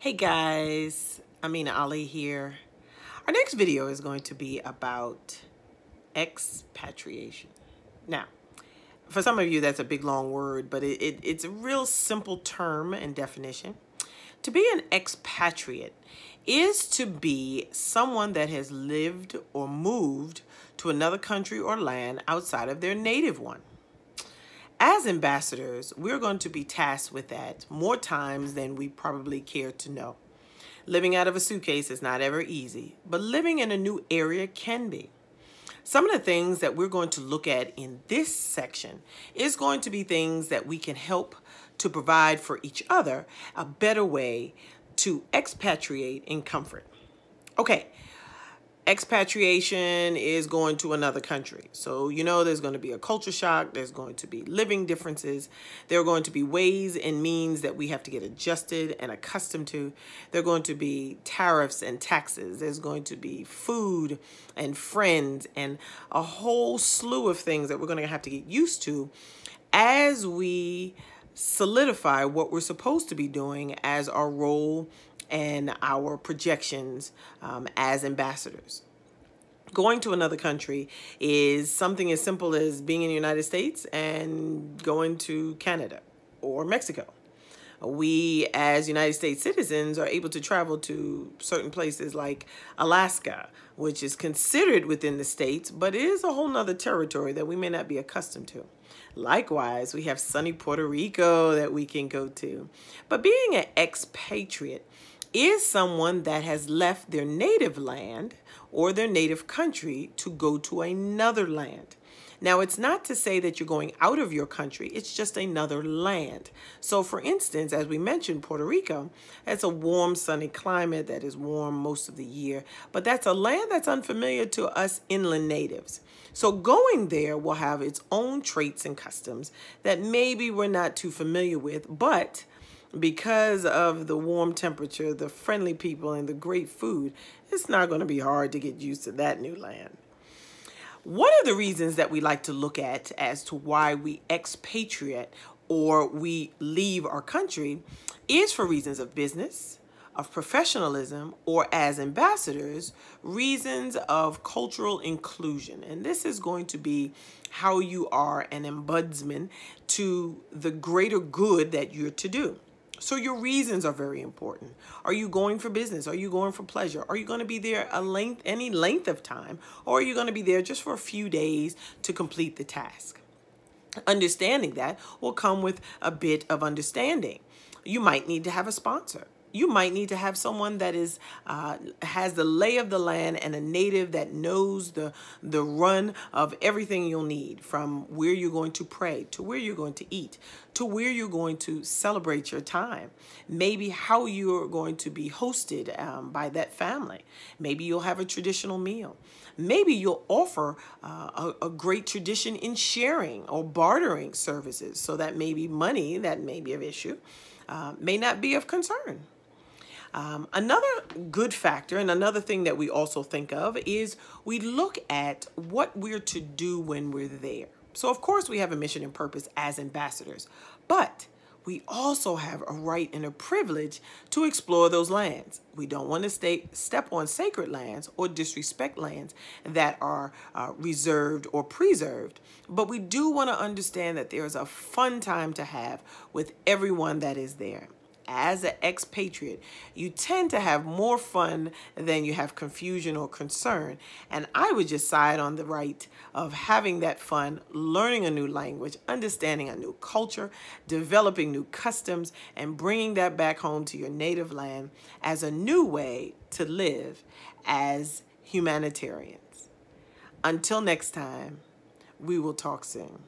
Hey guys, Amina Ali here. Our next video is going to be about expatriation. Now, for some of you that's a big long word, but it's a real simple term and definition. To be an expatriate is to be someone that has lived or moved to another country or land outside of their native one. As ambassadors, we're going to be tasked with that more times than we probably care to know. Living out of a suitcase is not ever easy, but living in a new area can be. Some of the things that we're going to look at in this section is going to be things that we can help to provide for each other a better way to expatriate in comfort. Okay. Expatriation is going to another country. So, there's going to be a culture shock. There's going to be living differences. There are going to be ways and means that we have to get adjusted and accustomed to. There are going to be tariffs and taxes. There's going to be food and friends and a whole slew of things that we're going to have to get used to as we solidify what we're supposed to be doing as our role and our projections as ambassadors. Going to another country is something as simple as being in the United States and going to Canada or Mexico. We, as United States citizens, are able to travel to certain places like Alaska, which is considered within the states, but it is a whole nother territory that we may not be accustomed to. Likewise, we have sunny Puerto Rico that we can go to. But being an expatriate is someone that has left their native land or their native country to go to another land. Now, it's not to say that you're going out of your country. It's just another land. So, for instance, as we mentioned, Puerto Rico, that's a warm, sunny climate that is warm most of the year. But that's a land that's unfamiliar to us inland natives. So going there will have its own traits and customs that maybe we're not too familiar with, but because of the warm temperature, the friendly people, and the great food, it's not going to be hard to get used to that new land. One of the reasons that we like to look at as to why we expatriate or we leave our country is for reasons of business, of professionalism, or as ambassadors, reasons of cultural inclusion. And this is going to be how you are an ombudsman to the greater good that you're to do. So your reasons are very important. Are you going for business? Are you going for pleasure? Are you going to be there any length of time? Or are you going to be there just for a few days to complete the task? Understanding that will come with a bit of understanding. You might need to have a sponsor. You might need to have someone that is has the lay of the land and a native that knows the run of everything you'll need, from where you're going to pray, to where you're going to eat, to where you're going to celebrate your time. Maybe how you're going to be hosted by that family. Maybe you'll have a traditional meal. Maybe you'll offer a great tradition in sharing or bartering services, so that maybe money that may be of issue may not be of concern. Another good factor and another thing that we also think of is we look at what we're to do when we're there. So, of course, we have a mission and purpose as ambassadors, but we also have a right and a privilege to explore those lands. We don't want to step on sacred lands or disrespect lands that are reserved or preserved, but we do want to understand that there's a fun time to have with everyone that is there. As an expatriate, you tend to have more fun than you have confusion or concern. And I would just side on the right of having that fun, learning a new language, understanding a new culture, developing new customs, and bringing that back home to your native land as a new way to live as humanitarians. Until next time, we will talk soon.